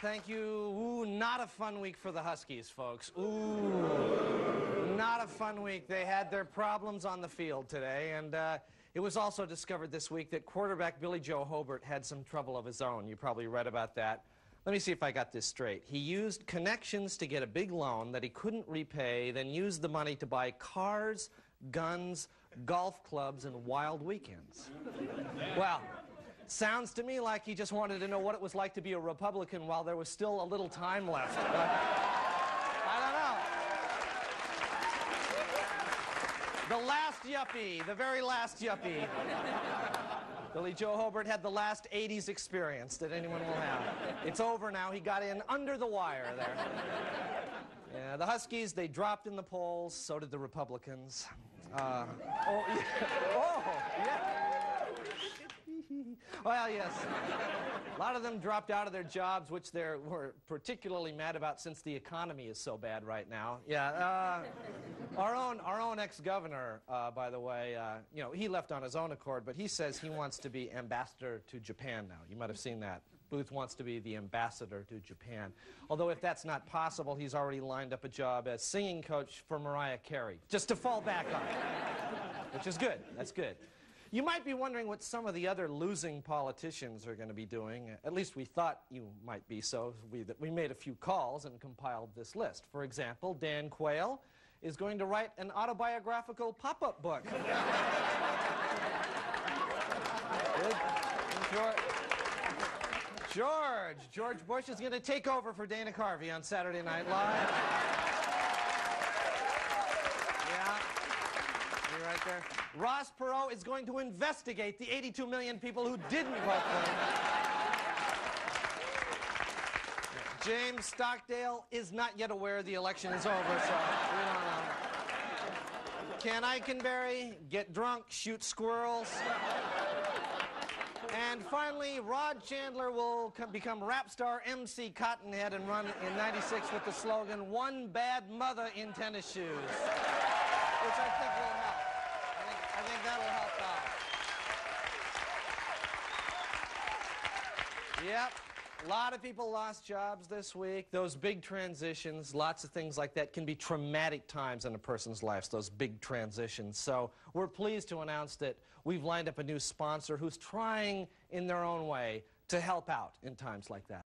Thank you. Ooh, not a fun week for the Huskies, folks. Ooh, not a fun week. They had their problems on the field today, and it was also discovered this week that quarterback Billy Jo Hobart had some trouble of his own. You probably read about that. Let me see if I got this straight. He used connections to get a big loan that he couldn't repay, then used the money to buy cars, guns, golf clubs, and wild weekends. Well, sounds to me like he just wanted to know what it was like to be a Republican while there was still a little time left. I don't know. The last yuppie, the very last yuppie. Billy Jo Hobart had the last 80s experience that anyone will have. It's over now. He got in under the wire there. Yeah, the Huskies, they dropped in the polls. So did the Republicans. Oh, yeah. Well, yes. A lot of them dropped out of their jobs, which they were particularly mad about since the economy is so bad right now. Yeah, our own ex-governor, by the way, you know, he left on his own accord, but he says he wants to be ambassador to Japan now. You might have seen that. Booth wants to be the ambassador to Japan. Although if that's not possible, he's already lined up a job as singing coach for Mariah Carey, just to fall back on, which is good. That's good. You might be wondering what some of the other losing politicians are going to be doing. At least we thought you might be so. We made a few calls and compiled this list. For example, Dan Quayle is going to write an autobiographical pop-up book. George Bush is going to take over for Dana Carvey on Saturday Night Live. Yeah, you're right there. Ross Perot is going to investigate the 82 million people who didn't vote for him. James Stockdale is not yet aware the election is over, so we don't know. Ken Eikenberry, get drunk, shoot squirrels. And finally, Rod Chandler will become rap star MC Cottonhead and run in '96 with the slogan, "One bad mother in tennis shoes," which I think will help. I think that'll help out. Yep. A lot of people lost jobs this week. Those big transitions, lots of things like that can be traumatic times in a person's life, those big transitions. So we're pleased to announce that we've lined up a new sponsor who's trying in their own way to help out in times like that.